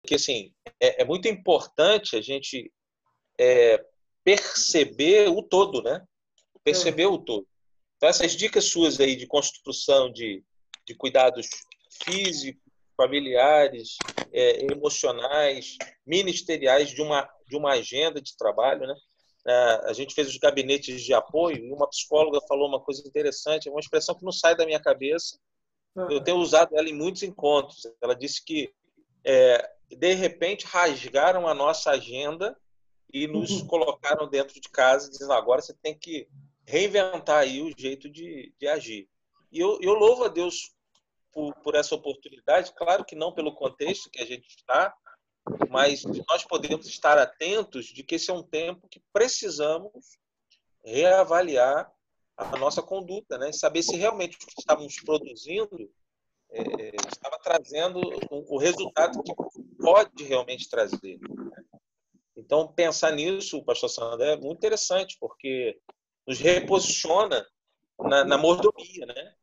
que assim, é muito importante a gente perceber o todo, né? Perceber o todo. Então, essas dicas suas aí de construção de cuidados físicos, familiares, emocionais, ministeriais de uma agenda de trabalho, né? A gente fez os gabinetes de apoio e uma psicóloga falou uma coisa interessante, uma expressão que não sai da minha cabeça. Eu tenho usado ela em muitos encontros. Ela disse que, de repente, rasgaram a nossa agenda e nos colocaram dentro de casa, dizendo: agora você tem que reinventar aí o jeito de agir. E eu louvo a Deus por essa oportunidade, claro que não pelo contexto que a gente está, mas nós podemos estar atentos de que esse é um tempo que precisamos reavaliar a nossa conduta, né? E saber se realmente o que estávamos produzindo estava trazendo o resultado que pode realmente trazer. Então, pensar nisso, pastor Sandro, é muito interessante, porque nos reposiciona na mordomia, né?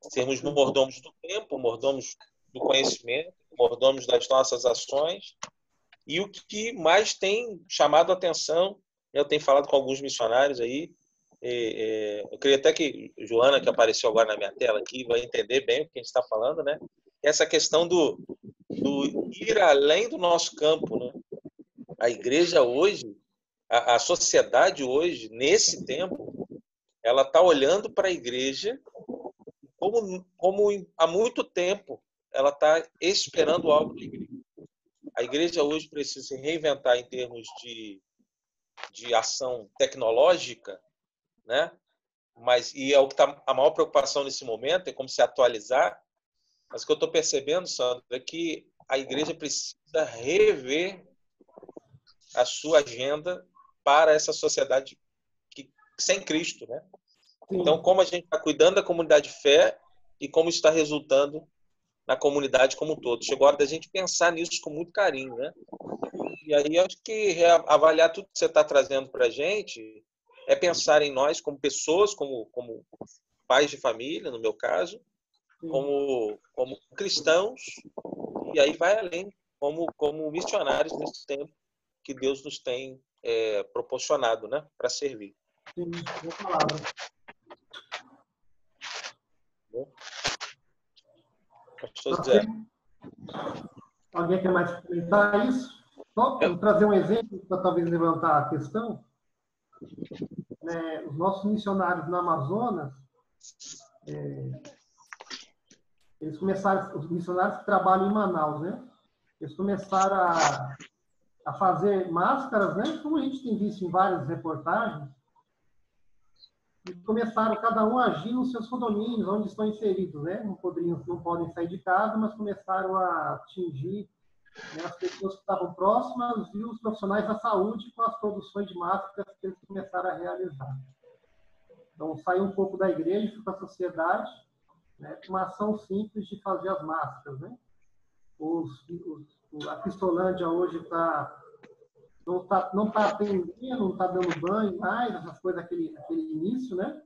Sermos mordomos do tempo, mordomos do conhecimento, mordomos das nossas ações. E o que mais tem chamado a atenção, eu tenho falado com alguns missionários aí, eu queria até que Joana, que apareceu agora na minha tela aqui, vai entender bem o que a gente está falando, né? Essa questão do ir além do nosso campo, né? A igreja hoje, a sociedade hoje, nesse tempo, ela está olhando para a igreja como há muito tempo ela está esperando algo da igreja. A igreja hoje precisa se reinventar em termos de ação tecnológica, né? E é o que está a maior preocupação nesse momento, é como se atualizar. Mas o que eu estou percebendo, Sandro, é que a igreja precisa rever a sua agenda para essa sociedade sem Cristo, né? Então, como a gente está cuidando da comunidade de fé e como isso está resultando na comunidade como um todo. Chegou a hora da gente pensar nisso com muito carinho, né? E aí, acho que avaliar tudo que você está trazendo para a gente é pensar em nós como pessoas, como pais de família, no meu caso, como cristãos, e aí vai além, como missionários nesse tempo que Deus nos tem proporcionado, né, para servir. Sim, boa palavra. Pastor Zé. Alguém quer mais comentar isso? Só para trazer um exemplo para talvez levantar a questão. Os nossos missionários no Amazonas, eles começaram, os missionários que trabalham em Manaus, né? Eles começaram a fazer máscaras, né? Como a gente tem visto em várias reportagens, e começaram cada um a agir nos seus condomínios, onde estão inseridos, né? Não podem sair de casa, mas começaram a atingir, né, as pessoas que estavam próximas e os profissionais da saúde com as produções de máscaras que eles começaram a realizar. Então, saiu um pouco da igreja e foi para a sociedade, né, uma ação simples de fazer as máscaras, né? A Cristolândia hoje não está atendendo, não está dando banho mais, essas coisas, aquele início, né?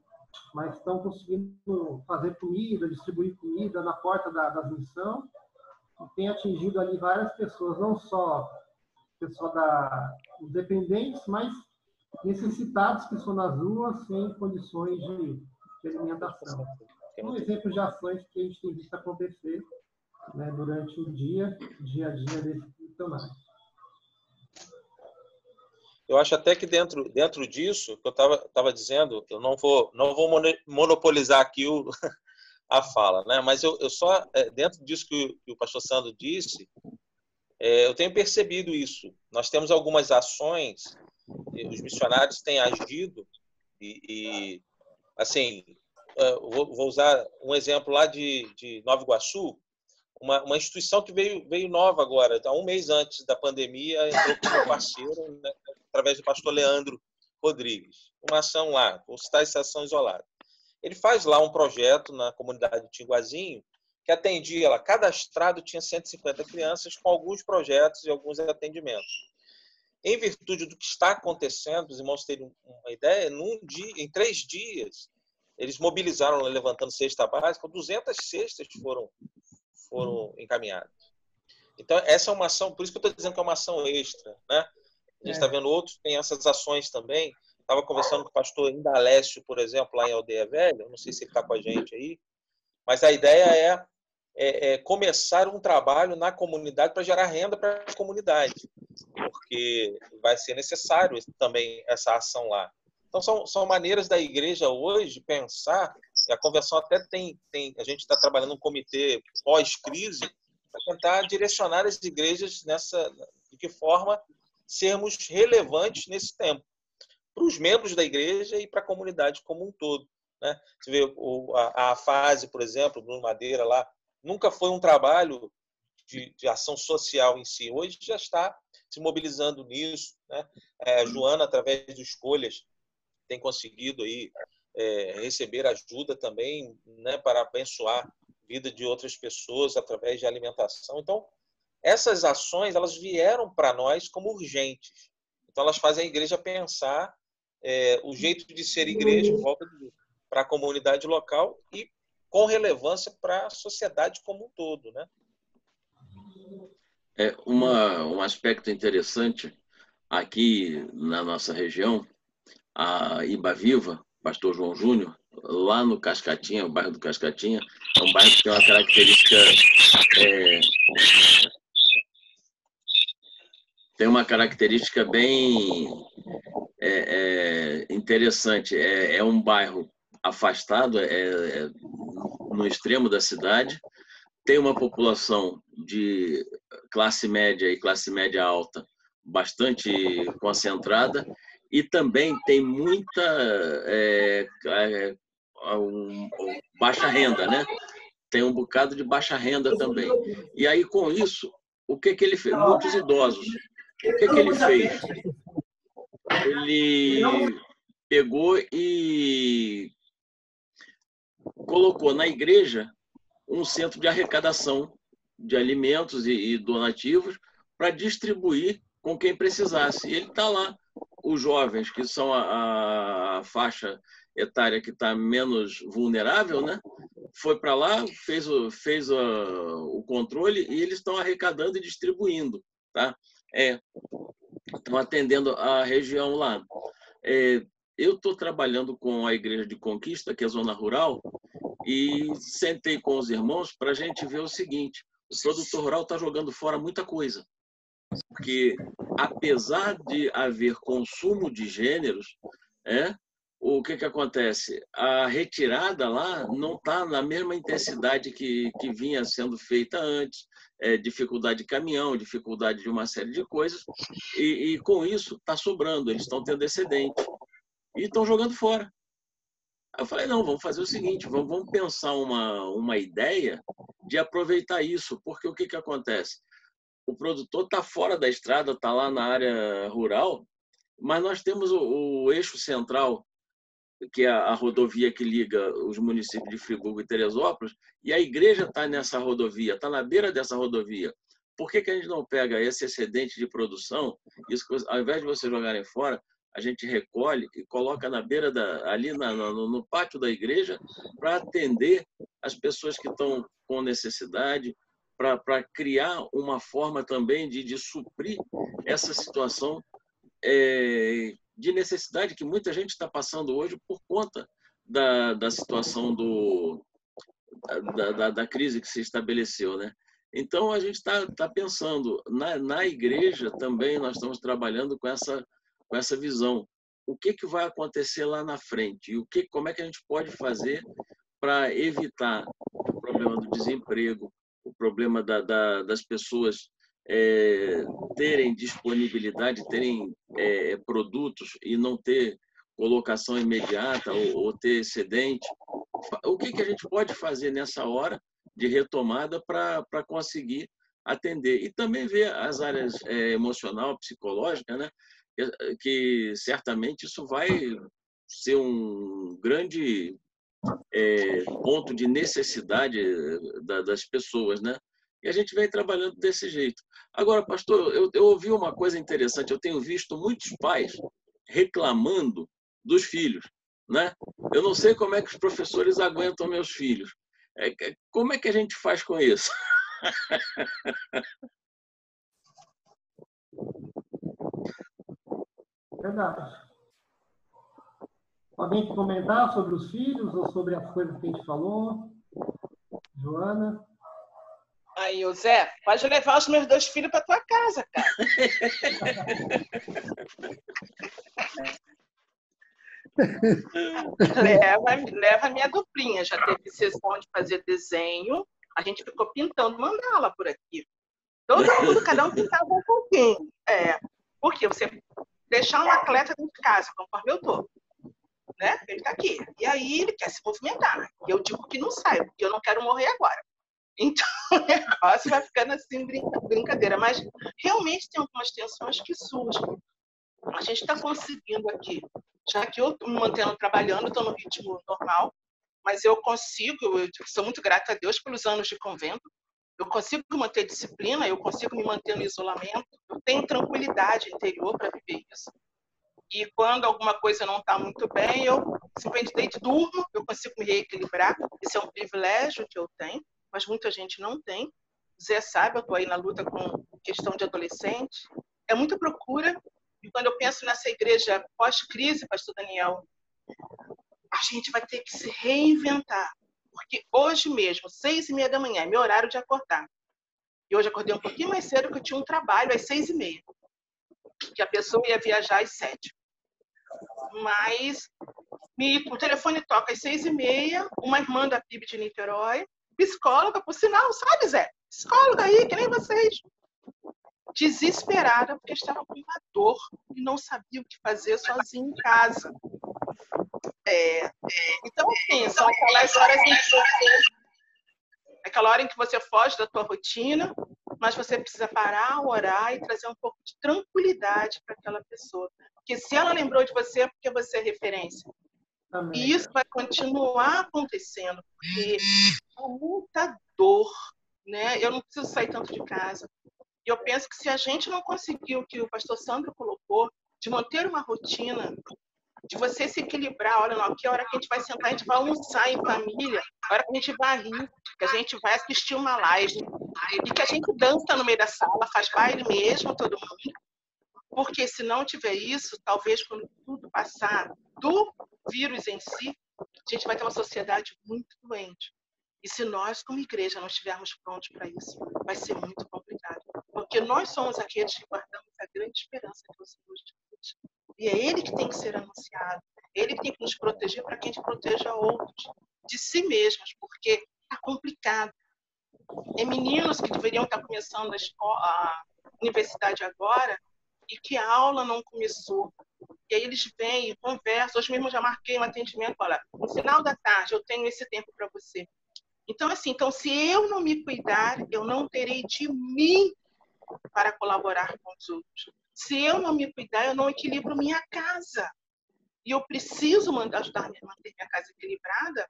Mas estão conseguindo fazer comida, distribuir comida na porta das missões, e tem atingido ali várias pessoas, não só os dependentes, mas necessitados que estão nas ruas sem condições de alimentação. Um exemplo de ações que a gente tem visto acontecer, né, durante o dia a dia desse missionário. Eu acho até que dentro disso, que eu estava dizendo, eu não vou monopolizar aqui a fala, né? Mas eu só, dentro disso que o pastor Sandro disse, eu tenho percebido isso. Nós temos algumas ações, os missionários têm agido, assim, vou usar um exemplo lá de Nova Iguaçu, uma instituição que veio nova agora, há um mês antes da pandemia, entrou como parceiro, né, através do pastor Leandro Rodrigues. Uma ação lá, vou citar essa ação isolada. Ele faz lá um projeto na comunidade de Tinguazinho, que atendia, lá, cadastrado tinha 150 crianças, com alguns projetos e alguns atendimentos. Em virtude do que está acontecendo, os irmãos terem uma ideia, em 3 dias, eles mobilizaram, levantando cesta básica, 200 cestas foram encaminhadas. Então, essa é uma ação, por isso que eu estou dizendo que é uma ação extra, né? A gente está vendo outros que têm essas ações também. Estava conversando com o pastor Indalécio, por exemplo, lá em Aldeia Velha, não sei se ele está com a gente aí, mas a ideia é começar um trabalho na comunidade para gerar renda para a comunidade, porque vai ser necessário também essa ação lá. Então, são maneiras da igreja hoje pensar, e a convenção até a gente está trabalhando um comitê pós-crise para tentar direcionar as igrejas de que forma sermos relevantes nesse tempo, para os membros da igreja e para a comunidade como um todo, né? Você vê a fase, por exemplo, Bruno Madeira lá, nunca foi um trabalho de ação social em si. Hoje já está se mobilizando nisso, né? Joana, através de escolhas, tem conseguido aí receber ajuda também, né, para abençoar a vida de outras pessoas através de alimentação. Então, essas ações elas vieram para nós como urgentes. Então, elas fazem a igreja pensar o jeito de ser igreja, volta para a comunidade local e com relevância para a sociedade como um todo, né? Um aspecto interessante aqui na nossa região, a Ibaviva, Pastor João Júnior, lá no Cascatinha, o bairro do Cascatinha, é um bairro que tem uma característica bem interessante. É um bairro afastado, no extremo da cidade, tem uma população de classe média e classe média alta bastante concentrada e também tem muita baixa renda, né? Tem um bocado de baixa renda também. E aí, com isso, o que ele fez? Muitos idosos. O que ele fez? Ele pegou e colocou na igreja um centro de arrecadação de alimentos e donativos para distribuir com quem precisasse. E ele está lá. Os jovens, que são a faixa etária que está menos vulnerável, né? Foi para lá, fez o controle e eles estão arrecadando e distribuindo. Tá? Estão atendendo a região lá. Eu estou trabalhando com a Igreja de Conquista, que é zona rural, e sentei com os irmãos para a gente ver o seguinte: o produtor rural está jogando fora muita coisa. Porque, apesar de haver consumo de gêneros, o que acontece? A retirada lá não está na mesma intensidade que vinha sendo feita antes, dificuldade de caminhão, dificuldade de uma série de coisas, e com isso está sobrando, eles estão tendo excedente e estão jogando fora. Eu falei, não, vamos fazer o seguinte, vamos pensar uma ideia de aproveitar isso, porque o que acontece? O produtor está fora da estrada, está lá na área rural, mas nós temos o eixo central, que é a rodovia que liga os municípios de Friburgo e Teresópolis, e a igreja está nessa rodovia, está na beira dessa rodovia. Por que a gente não pega esse excedente de produção, isso, ao invés de vocês jogarem fora, a gente recolhe e coloca na beira, ali no pátio da igreja, para atender as pessoas que estão com necessidade, para criar uma forma também de suprir essa situação de necessidade que muita gente está passando hoje por conta da situação da crise que se estabeleceu, né? Então, a gente está pensando, na igreja também nós estamos trabalhando com essa visão. O que vai acontecer lá na frente? E como é que a gente pode fazer para evitar o problema do desemprego, o problema das pessoas terem disponibilidade, terem produtos e não ter colocação imediata ou ter excedente. O que a gente pode fazer nessa hora de retomada para conseguir atender? E também ver as áreas emocional, psicológica, né? Que certamente isso vai ser um grande ponto de necessidade das pessoas, né? E a gente vem trabalhando desse jeito. Agora, pastor, eu ouvi uma coisa interessante. Eu tenho visto muitos pais reclamando dos filhos, né? Eu não sei como é que os professores aguentam meus filhos. Como é que a gente faz com isso? Verdade. Alguém quer comentar sobre os filhos ou sobre as coisas que a gente falou? Joana? Aí, o Zé, pode levar os meus 2 filhos para tua casa, cara. Leva a minha duplinha. Já teve sessão de fazer desenho. A gente ficou pintando mandala por aqui. Todo mundo, cada um pintava um pouquinho. Porque você deixar um atleta dentro de casa, conforme eu tô, né? Ele está aqui. E aí ele quer se movimentar. E eu digo que não sai, porque eu não quero morrer agora. Então, o negócio vai ficando assim, brincadeira. Mas realmente tem algumas tensões que surgem. A gente está conseguindo aqui, já que eu estou me mantendo trabalhando, estou no ritmo normal, mas eu sou muito grata a Deus pelos anos de convento, eu consigo manter disciplina, eu consigo me manter no isolamento, eu tenho tranquilidade interior para viver isso. E quando alguma coisa não está muito bem, eu simplesmente deito, durmo, eu consigo me reequilibrar. Isso é um privilégio que eu tenho, mas muita gente não tem. O Zé sabe, eu estou aí na luta com questão de adolescente. É muita procura. E quando eu penso nessa igreja pós-crise, pastor Daniel, a gente vai ter que se reinventar. Porque hoje mesmo, 6h30 da manhã, é meu horário de acordar. E hoje acordei um pouquinho mais cedo, porque eu tinha um trabalho às 6h30. Que a pessoa ia viajar às 7h. Mas o telefone toca às 6h30, uma irmã da PIB de Niterói, psicóloga, por sinal, sabe, Zé? Psicóloga aí, que nem vocês. Desesperada, porque estava com uma dor e não sabia o que fazer sozinha em casa. Então, assim, são aquelas horas em que você foge da tua rotina, mas você precisa parar, orar e trazer um pouco de tranquilidade para aquela pessoa. Porque se ela lembrou de você, é porque você é referência. Amém. E isso vai continuar acontecendo, porque há muita dor, né? Eu não preciso sair tanto de casa. E eu penso que se a gente não conseguir o que o pastor Sandro colocou, de manter uma rotina, de você se equilibrar, olha, não, que a hora que a gente vai sentar, a gente vai almoçar em família, a hora que a gente vai rir, que a gente vai assistir uma live, e que a gente dança no meio da sala, faz baile mesmo, todo mundo. Porque se não tiver isso, talvez quando tudo passar do vírus em si, a gente vai ter uma sociedade muito doente. E se nós, como igreja, não estivermos prontos para isso, vai ser muito complicado. Porque nós somos aqueles que guardamos a grande esperança que é o Senhor Jesus. E é Ele que tem que ser anunciado. Ele que tem que nos proteger para que a gente proteja outros de si mesmos, porque está complicado. Tem meninos que deveriam estar começando a universidade agora e que a aula não começou. E aí eles vêm e conversam. Hoje mesmo eu já marquei um atendimento. Olha, no final da tarde eu tenho esse tempo para você. Então, assim, se eu não me cuidar, eu não terei de mim para colaborar com os outros. Se eu não me cuidar, eu não equilibro minha casa. E eu preciso ajudar a manter minha casa equilibrada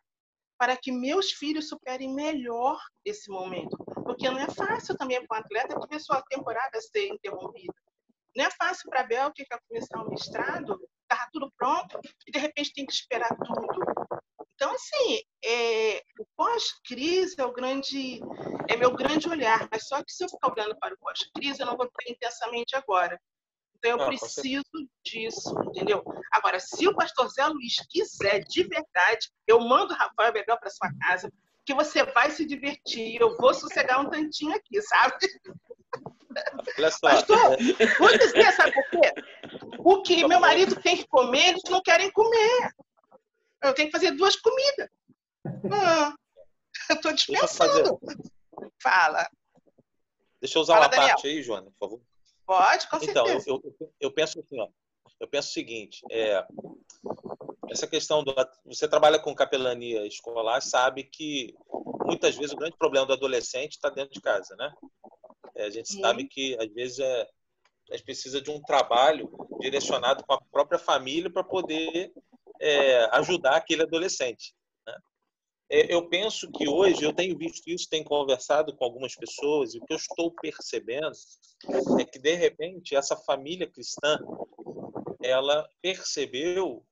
para que meus filhos superem melhor esse momento. Porque não é fácil também para um atleta que vê sua temporada ser interrompida. Não é fácil para a Bel, que quer começar o mestrado, estava tudo pronto, e de repente tem que esperar tudo. Então, assim, o pós-crise é meu grande olhar, mas só que se eu ficar olhando para o pós-crise, eu não vou ter intensamente agora. Então, eu preciso disso, entendeu? Agora, se o pastor Zé Luiz quiser, de verdade, eu mando o Rafael Bebel para sua casa, que você vai se divertir, eu vou sossegar um tantinho aqui, sabe? Olha só. Pastor, vou dizer, sabe por quê? O que meu marido tem que comer, eles não querem comer. Eu tenho que fazer 2 comidas. Eu estou dispensando. Fala. Deixa eu usar uma parte aí, Joana, por favor. Pode, com certeza. Então, eu penso assim, ó. Eu penso o seguinte, essa questão você trabalha com capelania escolar, sabe que muitas vezes o grande problema do adolescente está dentro de casa, né? A gente sabe que às vezes a gente precisa de um trabalho direcionado com a própria família para poder ajudar aquele adolescente, né? Eu penso que hoje, eu tenho visto isso, tenho conversado com algumas pessoas, e o que eu estou percebendo é que, de repente, essa família cristã, ela percebeu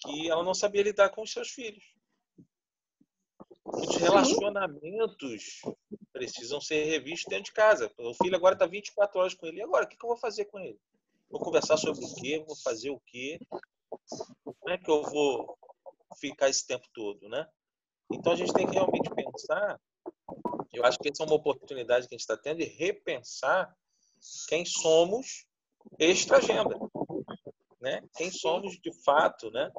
que ela não sabia lidar com os seus filhos. Os relacionamentos precisam ser revistos dentro de casa. O filho agora está 24 horas com ele. E agora, o que eu vou fazer com ele? Vou conversar sobre o quê? Vou fazer o quê? Como é que eu vou ficar esse tempo todo, né? Então, a gente tem que realmente pensar, eu acho que essa é uma oportunidade que a gente está tendo de repensar quem somos extra-agenda, né? Quem somos de fato, né?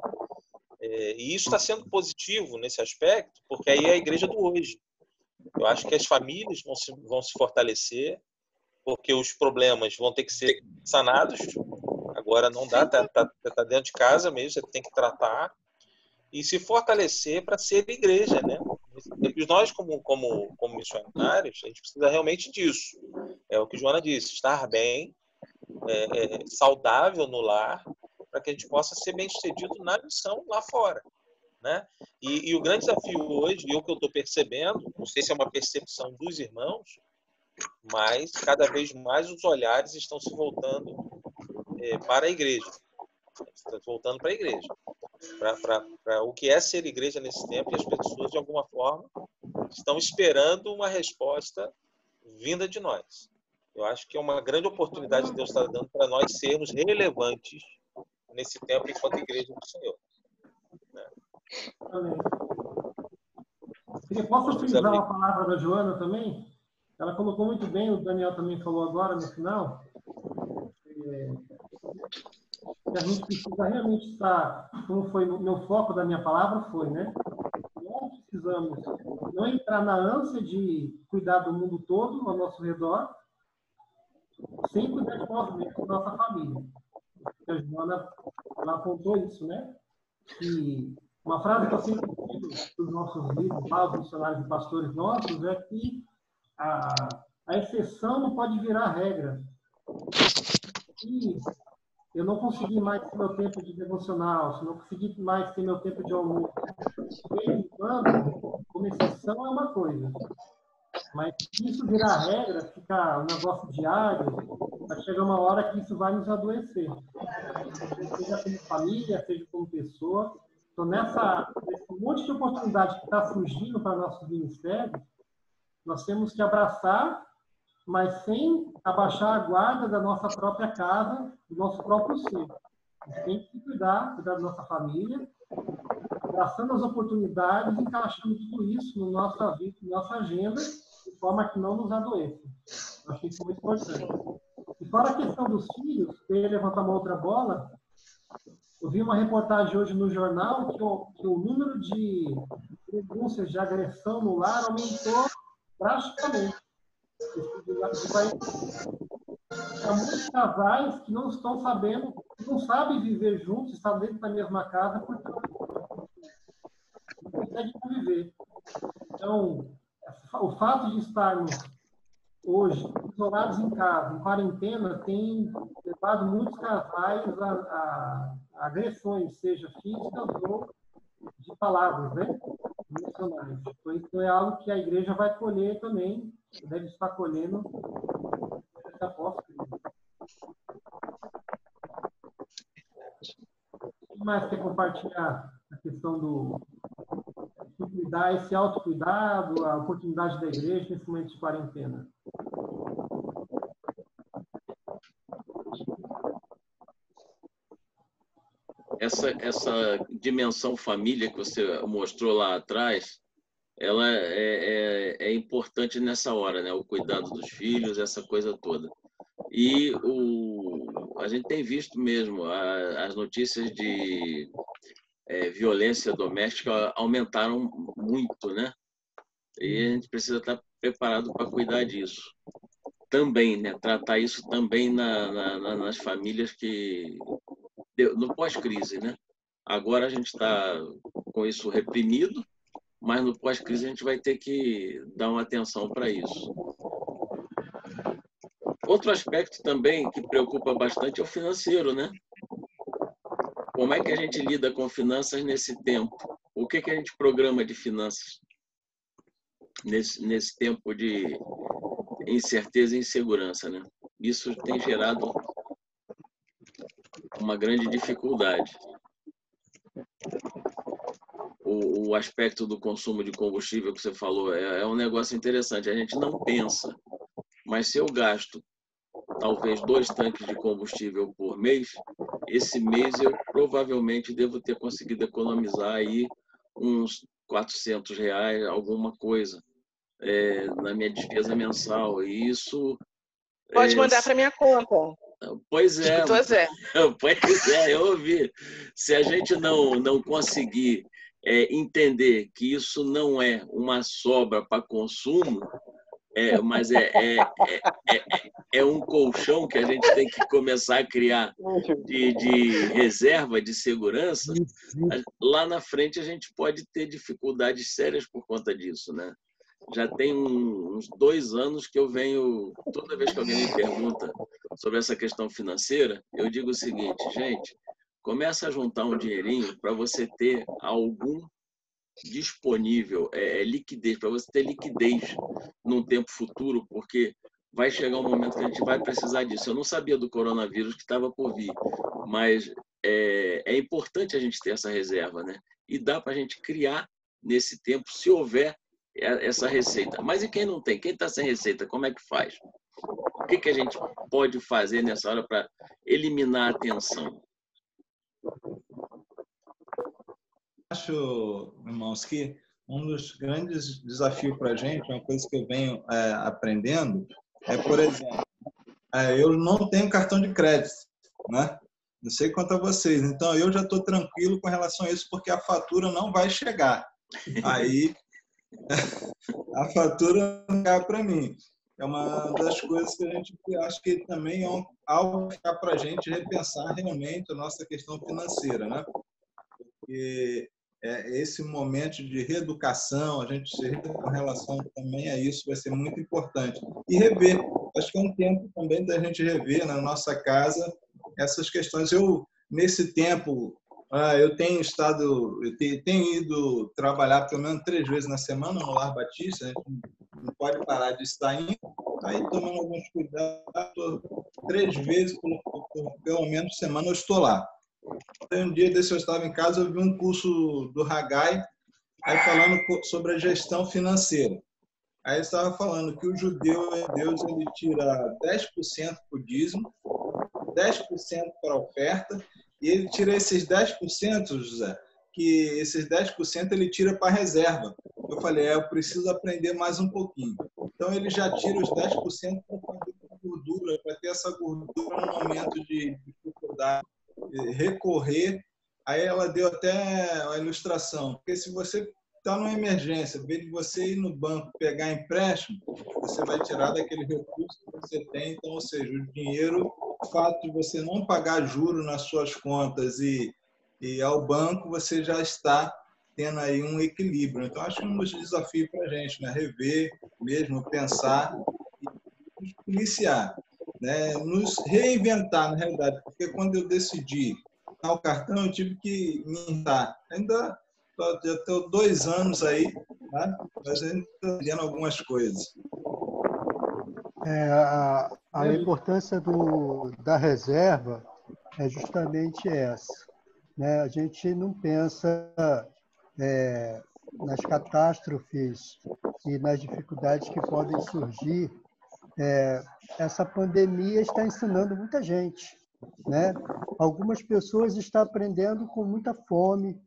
E isso está sendo positivo nesse aspecto, porque aí é a igreja do hoje. Eu acho que as famílias vão se fortalecer, porque os problemas vão ter que ser sanados. Agora não dá, tá dentro de casa mesmo, você tem que tratar e se fortalecer para ser igreja, né? E nós, como missionários, a gente precisa realmente disso. É o que Joana disse, estar bem, saudável no lar, para que a gente possa ser bem-sucedido na missão lá fora, né? E o grande desafio hoje, e o que eu estou percebendo, não sei se é uma percepção dos irmãos, mas cada vez mais os olhares estão se voltando para a igreja. Estão voltando para a igreja. Para o que é ser igreja nesse tempo, e as pessoas, de alguma forma, estão esperando uma resposta vinda de nós. Eu acho que é uma grande oportunidade que Deus está dando para nós sermos relevantes nesse tempo enquanto igreja do Senhor. Né? Amém. Posso utilizar uma palavra da Joana também? Ela colocou muito bem, o Daniel também falou agora no final, que a gente precisa realmente estar, como foi o meu foco da minha palavra, foi, né? Nós precisamos não entrar na ânsia de cuidar do mundo todo ao nosso redor, sem cuidar de nós mesmos, da nossa família. A Joana, ela apontou isso, né? Que uma frase que eu sempre digo dos nossos líderes, lá, os missionários e pastores nossos, é que a exceção não pode virar regra. E eu não consegui mais ter meu tempo de devocional, se não consegui mais ter meu tempo de almoço. De vez em quando, como exceção é uma coisa. Mas se isso virar regra, ficar um negócio diário, vai chegar uma hora que isso vai nos adoecer. Seja como família, seja como pessoa. Então, nesse monte de oportunidade que está surgindo para nossos ministérios, nós temos que abraçar, mas sem abaixar a guarda da nossa própria casa, do nosso próprio ser. A gente tem que cuidar da nossa família, abraçando as oportunidades, encaixando tudo isso na nossa vida, na nossa agenda, de forma que não nos adoeça. Eu acho que isso é muito importante. E fora a questão dos filhos, queria levantar uma outra bola. Eu vi uma reportagem hoje no jornal que o número de denúncias de agressão no lar aumentou drasticamente. Há muitos casais que não estão sabendo, não sabem viver juntos, estão dentro da mesma casa, porque não conseguem conviver. Então, o fato de estarmos hoje isolados em casa, em quarentena, tem levado muitos casais a agressões, seja físicas ou de palavras, né? Emocionais. Então, isso é algo que a igreja vai colher também, deve estar colhendo essa pós-crise. O que mais quer compartilhar a questão do cuidar, esse autocuidado, a oportunidade da igreja nesse momento de quarentena? Essa dimensão família que você mostrou lá atrás, ela é importante nessa hora, né? O cuidado dos filhos, essa coisa toda. E a gente tem visto mesmo as notícias de violência doméstica aumentaram muito, né? E a gente precisa estar preparado para cuidar disso. Também, né? Tratar isso também nas famílias no pós-crise, né? Agora a gente está com isso reprimido, mas no pós-crise a gente vai ter que dar uma atenção para isso. Outro aspecto também que preocupa bastante é o financeiro, né? Como é que a gente lida com finanças nesse tempo? O que a gente programa de finanças nesse tempo de incerteza e insegurança, né? Isso tem gerado uma grande dificuldade. O aspecto do consumo de combustível que você falou é um negócio interessante. A gente não pensa, mas se eu gasto talvez 2 tanques de combustível por mês, esse mês eu provavelmente devo ter conseguido economizar aí uns R$ 400, alguma coisa, na minha despesa mensal. E isso... Pode mandar para minha conta. Pois é, Escutou, Zé? pois é, eu ouvi. Se a gente não conseguir entender que isso não é uma sobra para consumo, mas é um colchão que a gente tem que começar a criar de reserva, de segurança, lá na frente a gente pode ter dificuldades sérias por conta disso, né? Já tem uns 2 anos que eu venho, toda vez que alguém me pergunta sobre essa questão financeira, eu digo o seguinte: gente, começa a juntar um dinheirinho para você ter algum disponível, liquidez, para você ter liquidez num tempo futuro, porque vai chegar um momento que a gente vai precisar disso. Eu não sabia do coronavírus que estava por vir, mas é importante a gente ter essa reserva, né? E dá para a gente criar nesse tempo, se houver essa receita. Mas e quem não tem? Quem está sem receita, como é que faz? O que a gente pode fazer nessa hora para eliminar a tensão? Acho, irmãos, que um dos grandes desafios para a gente, uma coisa que eu venho aprendendo, por exemplo, eu não tenho cartão de crédito, né? Não sei quanto a vocês. Então, eu já estou tranquilo com relação a isso, porque a fatura não vai chegar. Aí, a fatura não vai para mim. É uma das coisas que a gente acha que também é algo para a gente repensar realmente a nossa questão financeira, né? Porque esse momento de reeducação, a gente se com relação também a isso vai ser muito importante. E rever, acho que é um tempo também da gente rever na nossa casa essas questões. Eu, nesse tempo, eu tenho ido trabalhar pelo menos 3 vezes na semana no Lar Batista, a gente não pode parar de estar indo, aí tomando alguns cuidados, 3 vezes por pelo menos semana eu estou lá. Um dia desse eu estava em casa, eu vi um curso do Haggai, aí falando sobre a gestão financeira. Aí estava falando que o judeu, Deus, ele tira 10% para o dízimo, 10% para a oferta, e ele tira esses 10%, José, que esses 10% ele tira para a reserva. Eu falei, eu preciso aprender mais um pouquinho. Então, ele já tira os 10% para fazer gordura, para ter essa gordura no momento de dificuldade, recorrer. Aí ela deu até a ilustração, porque se você está numa emergência, em vez de você ir no banco pegar empréstimo, você vai tirar daquele recurso que você tem. Então, ou seja, o dinheiro, o fato de você não pagar juros nas suas contas e ao banco, você já está tendo aí um equilíbrio. Então, acho que um dos desafios para a gente, né? Rever mesmo, pensar e nos policiar, né? Nos reinventar, na realidade, porque quando eu decidi dar o cartão, eu tive que me inventar. Ainda já estou 2 anos aí, né? Mas ainda estou vendo algumas coisas. A importância da reserva é justamente essa, né? A gente não pensa nas catástrofes e nas dificuldades que podem surgir. Essa pandemia está ensinando muita gente, né? Algumas pessoas estão aprendendo com muita fome,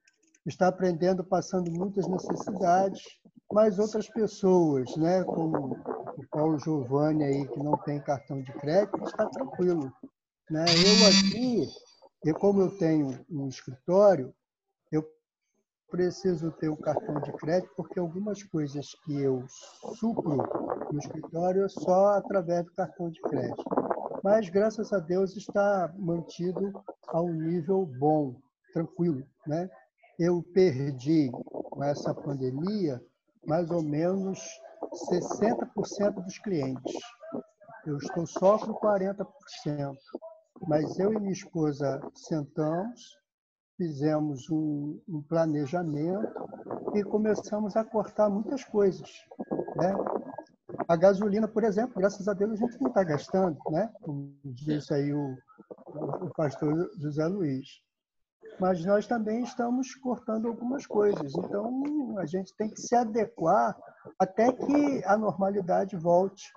estão aprendendo passando muitas necessidades, mas outras pessoas, né, como o Paulo Giovanni aí, que não tem cartão de crédito, está tranquilo, né? Eu aqui, como eu tenho um escritório, eu preciso ter o cartão de crédito porque algumas coisas que eu supro no escritório é só através do cartão de crédito. Mas, graças a Deus, está mantido a um nível bom, tranquilo, né? Eu perdi, com essa pandemia, mais ou menos 60% dos clientes. Eu estou só com 40%. Mas eu e minha esposa sentamos, fizemos um planejamento e começamos a cortar muitas coisas, né? A gasolina, por exemplo, graças a Deus a gente não está gastando, né? Como disse aí o pastor José Luiz. Mas nós também estamos cortando algumas coisas. Então, a gente tem que se adequar até que a normalidade volte,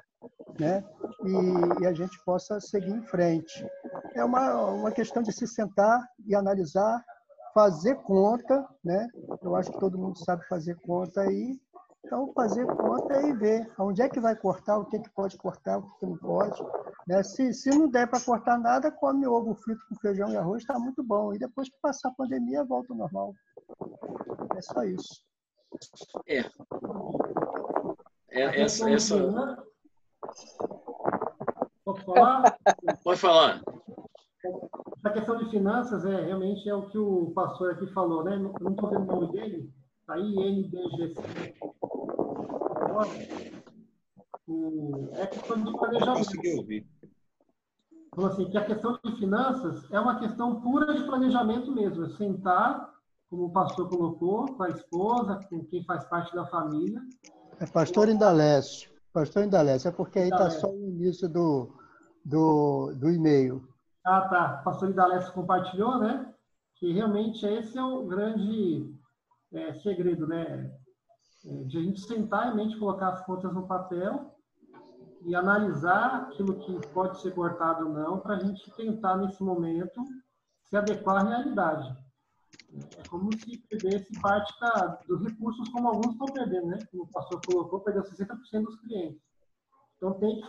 né? e a gente possa seguir em frente. É uma questão de se sentar e analisar, fazer conta, né? Eu acho que todo mundo sabe fazer conta aí. Então, fazer conta e ver onde é que vai cortar, o que pode cortar, o que não pode. Né? Se não der para cortar nada, come ovo frito com feijão e arroz, está muito bom. E depois que passar a pandemia, volta ao normal. É só isso. Posso falar? Pode falar. A questão de finanças realmente é o que o pastor aqui falou, né? Não estou vendo o nome dele, está aí, NDGC. É questão de planejamento. Não consegui ouvir. Então, assim, que a questão de finanças é uma questão pura de planejamento mesmo. É sentar, como o pastor colocou, com a esposa, com quem faz parte da família. É pastor Indalécio. Pastor Indalécio, é porque aí está só o início do e-mail. Ah, tá. O pastor Indalécio compartilhou, né? Que realmente esse é o grande segredo, né? De a gente sentar e realmente colocar as contas no papel e analisar aquilo que pode ser cortado ou não, para a gente tentar, nesse momento, se adequar à realidade. É como se perdesse parte dos recursos, como alguns estão perdendo, né? Como o pastor colocou, perdeu 60% dos clientes. Então, tem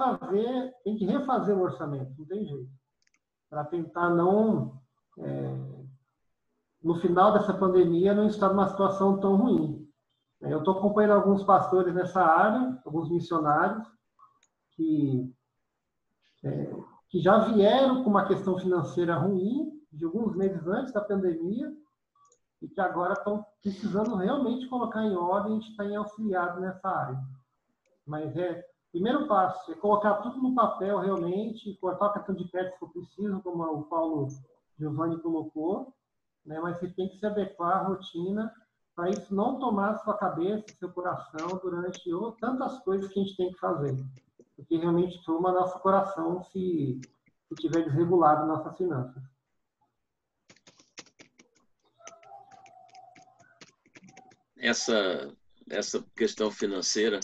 que refazer o orçamento, não tem jeito. Para tentar não, no final dessa pandemia, não estar numa situação tão ruim. Eu estou acompanhando alguns pastores nessa área, alguns missionários, que já vieram com uma questão financeira ruim, de alguns meses antes da pandemia, e que agora estão precisando realmente colocar em ordem, a gente está auxiliado nessa área. Mas primeiro passo é colocar tudo no papel realmente, cortar o cartão de crédito se for preciso, como o Paulo Giovanni colocou, né? Mas você tem que se adequar à rotina para isso não tomar sua cabeça, seu coração durante tantas coisas que a gente tem que fazer. Porque realmente toma nosso coração se estiver desregulado nossas finanças. Essa questão financeira,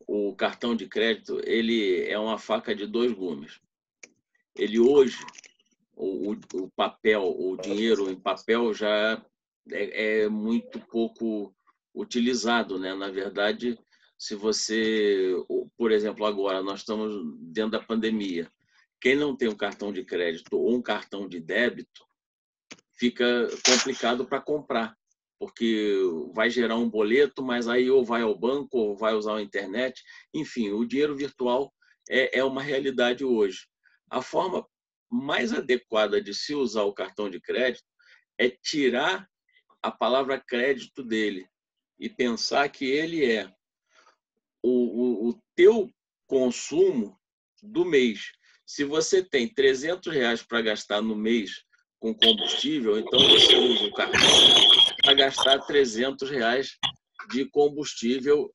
o cartão de crédito, ele é uma faca de dois gumes. Ele hoje, o papel, o dinheiro em papel já é muito pouco utilizado, né? Na verdade, se você, por exemplo, agora nós estamos dentro da pandemia, quem não tem um cartão de crédito ou um cartão de débito, fica complicado para comprar, porque vai gerar um boleto, mas aí ou vai ao banco ou vai usar a internet. Enfim, o dinheiro virtual é uma realidade hoje. A forma mais adequada de se usar o cartão de crédito é tirar a palavra crédito dele e pensar que ele é o teu consumo do mês. Se você tem R$300 para gastar no mês com combustível, então você usa o cartão para gastar R$300 de combustível,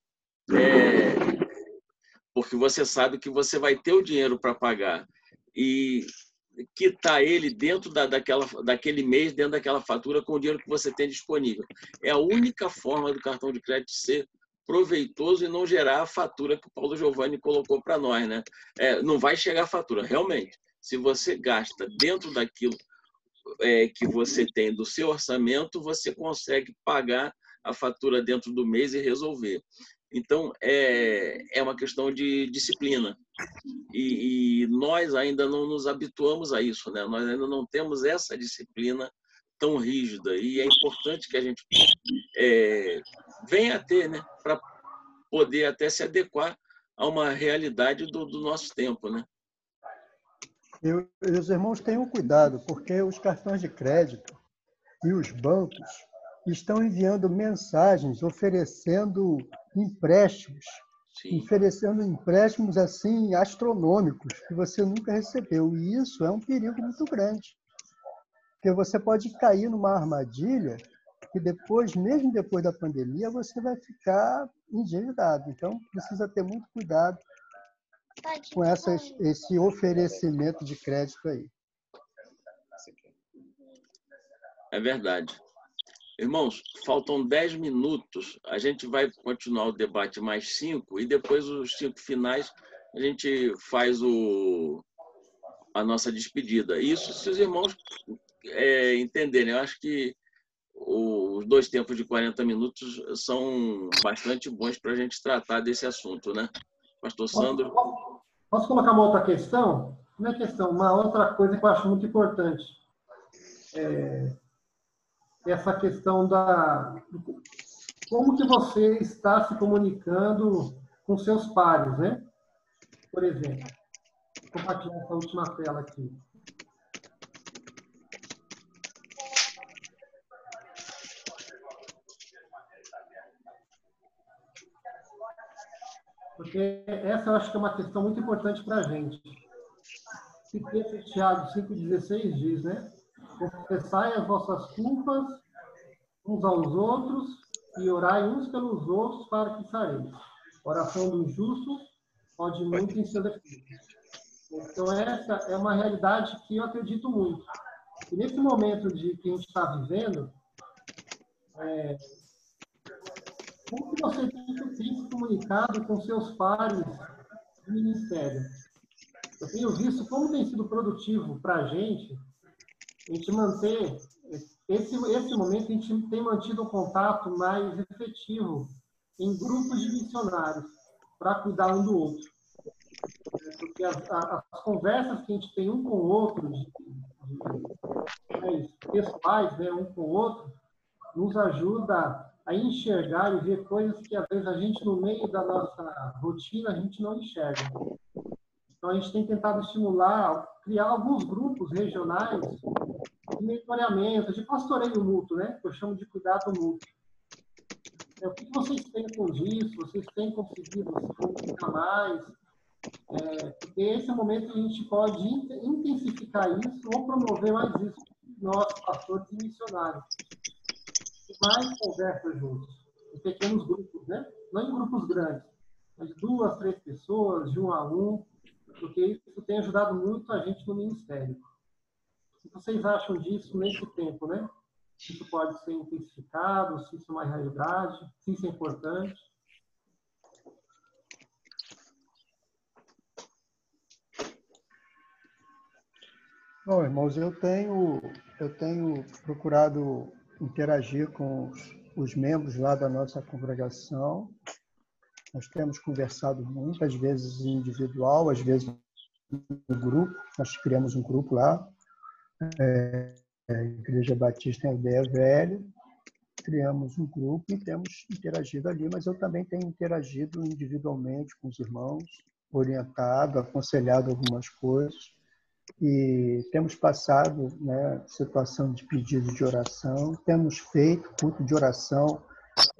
porque você sabe que você vai ter o dinheiro para pagar e quitar ele dentro daquele mês, dentro daquela fatura, com o dinheiro que você tem disponível. É a única forma do cartão de crédito ser proveitoso e não gerar a fatura que o Paulo Giovanni colocou para nós, né? Não vai chegar a fatura, realmente. Se você gasta dentro daquilo que você tem do seu orçamento, você consegue pagar a fatura dentro do mês e resolver. Então, é uma questão de disciplina. E nós ainda não nos habituamos a isso, né? Nós ainda não temos essa disciplina tão rígida. E é importante que a gente venha a ter, né? Para poder até se adequar a uma realidade do nosso tempo, né? E os irmãos tenham cuidado, porque os cartões de crédito e os bancos estão enviando mensagens oferecendo empréstimos, oferecendo empréstimos assim astronômicos que você nunca recebeu. E isso é um perigo muito grande, porque você pode cair numa armadilha que depois, mesmo depois da pandemia, você vai ficar endividado. Então, precisa ter muito cuidado com esse oferecimento de crédito aí. É verdade. Irmãos, faltam 10 minutos. A gente vai continuar o debate mais 5 e depois os 5 finais a gente faz a nossa despedida. Isso, se os irmãos entenderem. Eu acho que os 2 tempos de 40 minutos são bastante bons para a gente tratar desse assunto, né? Pastor Sandro? Posso colocar uma outra questão? Não é questão, uma outra coisa que eu acho muito importante. Essa questão como que você está se comunicando com seus pares, né? Por exemplo, vou compartilhar essa última tela aqui. Porque essa eu acho que é uma questão muito importante para a gente. Se texto de Tiago 5,16 diz, né? Confessai as vossas culpas uns aos outros e orai uns pelos outros para que sareis. Oração do justo pode muito em seu defeito. Então, essa é uma realidade que eu acredito muito. E nesse momento que a gente está vivendo, como que você tem se comunicado com seus pares do ministério? Eu tenho visto como tem sido produtivo para a gente manter esse momento, a gente tem mantido um contato mais efetivo em grupos de missionários para cuidar um do outro. Porque as conversas que a gente tem um com o outro, pessoais, né, um com o outro, nos ajuda a enxergar e ver coisas que, às vezes, a gente, no meio da nossa rotina, a gente não enxerga. Então, a gente tem tentado estimular, criar alguns grupos regionais de mentoreamento, de pastoreio mútuo, né? Que eu chamo de cuidado mútuo. O que vocês pensam disso? Vocês têm conseguido se comunicar mais? Porque esse é o momento que a gente pode intensificar isso ou promover mais isso nós, pastores e missionários. E mais conversas juntos, em pequenos grupos, né? Não em grupos grandes, mas de 2, 3 pessoas, de 1 a 1, porque isso tem ajudado muito a gente no ministério. O que vocês acham disso nesse tempo, né? Se isso pode ser intensificado, se isso é uma realidade, se isso é importante. Bom, irmãos, eu tenho procurado interagir com os membros lá da nossa congregação. Nós temos conversado muitas vezes individual, às vezes no grupo. Nós criamos um grupo lá, a Igreja Batista em Aldeia Velha. Criamos um grupo e temos interagido ali, mas eu também tenho interagido individualmente com os irmãos, orientado, aconselhado algumas coisas. E temos passado, né, situação de pedido de oração, temos feito culto de oração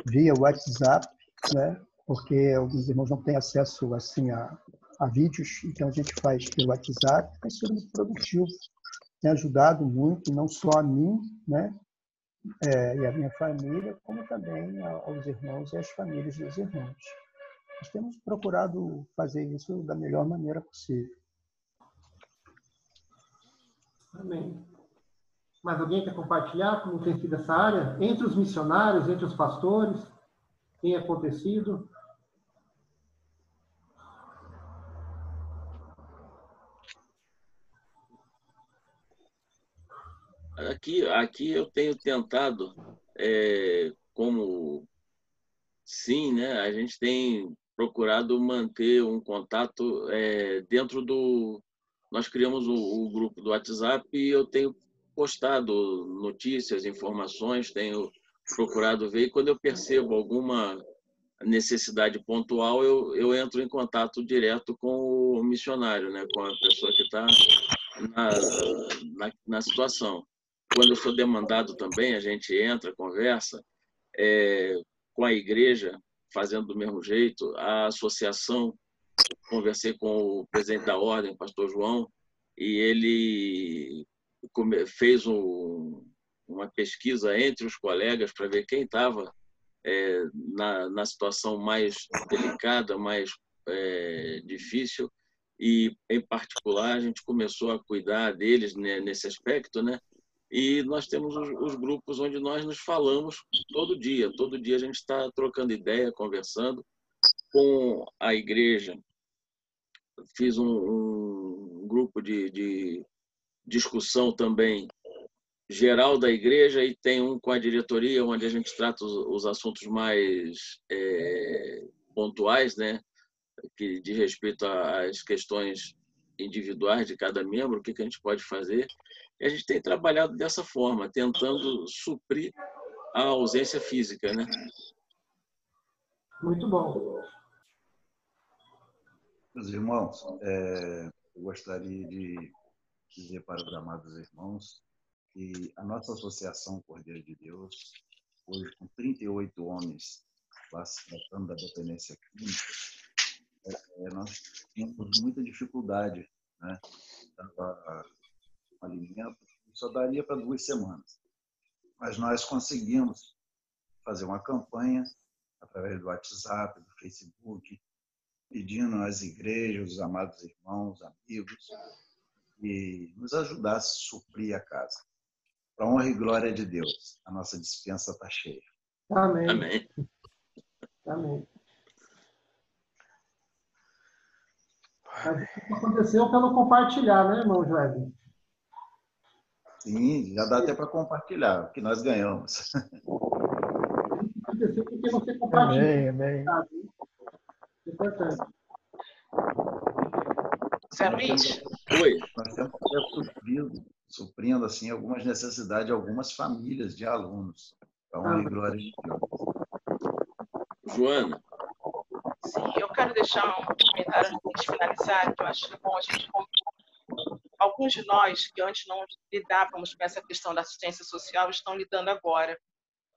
via WhatsApp, né, porque alguns irmãos não têm acesso assim a vídeos, então a gente faz pelo WhatsApp, tem sido muito produtivo, tem ajudado muito, não só a mim, né, e a minha família, como também aos irmãos e às famílias dos irmãos. Nós temos procurado fazer isso da melhor maneira possível. Amém. Mas alguém quer compartilhar como tem sido essa área? Entre os missionários, entre os pastores, tem acontecido? Aqui eu tenho tentado, como sim, né? A gente tem procurado manter um contato dentro do... Nós criamos o grupo do WhatsApp e eu tenho postado notícias, informações, tenho procurado ver, e quando eu percebo alguma necessidade pontual, eu entro em contato direto com o missionário, né? Com a pessoa que está na situação. Quando eu sou demandado também, a gente entra, conversa com a igreja, fazendo do mesmo jeito, a associação. Conversei com o presidente da ordem, o pastor João, e ele fez uma pesquisa entre os colegas para ver quem estava na situação mais delicada, mais difícil, e, em particular, a gente começou a cuidar deles, né, nesse aspecto, né? E nós temos os grupos onde nós nos falamos todo dia a gente está trocando ideia, conversando com a igreja. fiz um grupo de discussão também geral da igreja e tem um com a diretoria, onde a gente trata os assuntos mais pontuais, né, que diz respeito às questões individuais de cada membro, o que a gente pode fazer. E a gente tem trabalhado dessa forma, tentando suprir a ausência física, né? Muito bom. Meus irmãos, eu gostaria de dizer para os amados irmãos que a nossa Associação Cordeiro de Deus, hoje com 38 homens lá se tratando da dependência química, nós temos muita dificuldade, né? Um alimento só daria para 2 semanas. Mas nós conseguimos fazer uma campanha através do WhatsApp, do Facebook, pedindo às igrejas, os amados irmãos, amigos, que nos ajudassem a suprir a casa. Para a honra e glória de Deus, a nossa despensa está cheia. Amém. Amém. Amém. Mas isso aconteceu pelo compartilhar, né, irmão Joel? Sim, já dá até para compartilhar o que nós ganhamos. Aconteceu porque você compartilha. Amém. É importante. Zé Luiz? Oi. Nós temos suprindo assim, algumas necessidades de algumas famílias de alunos. Para a honra e glória de Deus. Joana? Sim, eu quero deixar um comentário antes de finalizar, que eu acho bom a gente. Alguns de nós que antes não lidávamos com essa questão da assistência social estão lidando agora.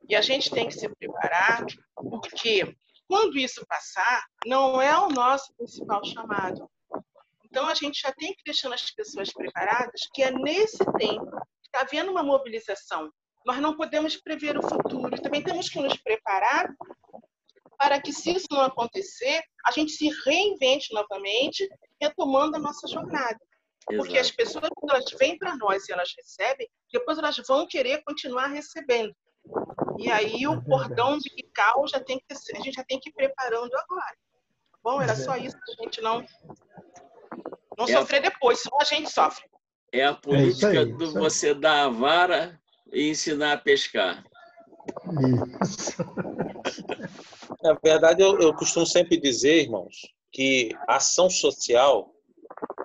E a gente tem que se preparar, porque quando isso passar, não é o nosso principal chamado. Então, a gente já tem que deixar as pessoas preparadas, que é nesse tempo que está havendo uma mobilização. Nós não podemos prever o futuro. Também temos que nos preparar para que, se isso não acontecer, a gente se reinvente novamente, retomando a nossa jornada. Porque as pessoas, quando elas vêm para nós e elas recebem, depois elas vão querer continuar recebendo. E aí o cordão umbilical já tem que a gente já tem que ir preparando agora. Bom, era só isso, para a gente não sofrer depois, senão a gente sofre. É a política de você dar a vara e ensinar a pescar. Isso. Na verdade, eu costumo sempre dizer, irmãos, que a ação social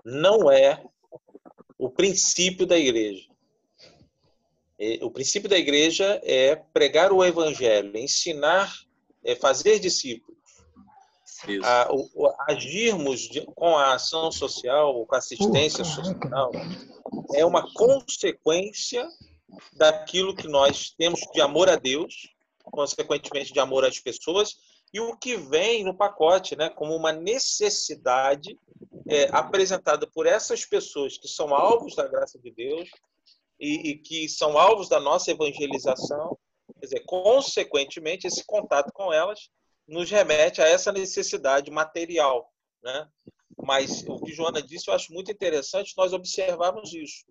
não é o princípio da igreja. O princípio da igreja é pregar o evangelho, ensinar, fazer discípulos. Agirmos com a ação social, com a assistência social, é uma consequência daquilo que nós temos de amor a Deus, consequentemente de amor às pessoas, e o que vem no pacote, né, como uma necessidade apresentada por essas pessoas que são alvos da graça de Deus e que são alvos da nossa evangelização. Quer dizer, consequentemente, esse contato com elas nos remete a essa necessidade material, né? Mas o que Joana disse, eu acho muito interessante nós observarmos isso.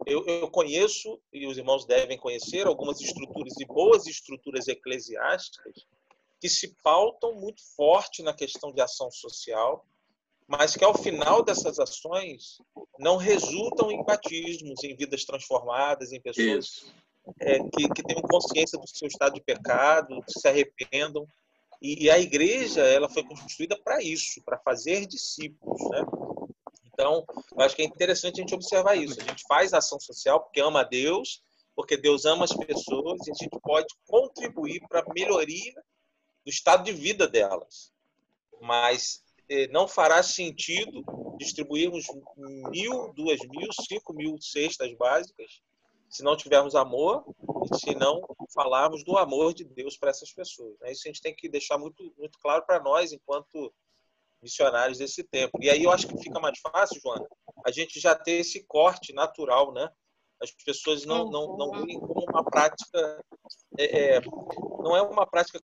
Eu conheço, e os irmãos devem conhecer, algumas estruturas e boas estruturas eclesiásticas que se pautam muito forte na questão de ação social, mas que ao final dessas ações não resultam em batismos, em vidas transformadas, em pessoas que tenham consciência do seu estado de pecado, que se arrependam. E a igreja, ela foi construída para isso, para fazer discípulos, né? Então, eu acho que é interessante a gente observar isso. A gente faz ação social porque ama a Deus, porque Deus ama as pessoas, e a gente pode contribuir para a melhoria do estado de vida delas. Mas não fará sentido distribuirmos 1.000, 2.000, 5.000 cestas básicas se não tivermos amor e se não falarmos do amor de Deus para essas pessoas. Isso a gente tem que deixar muito, muito claro para nós, enquanto missionários desse tempo. E aí eu acho que fica mais fácil, Joana, a gente já ter esse corte natural, né? As pessoas não veem como uma prática, não é uma prática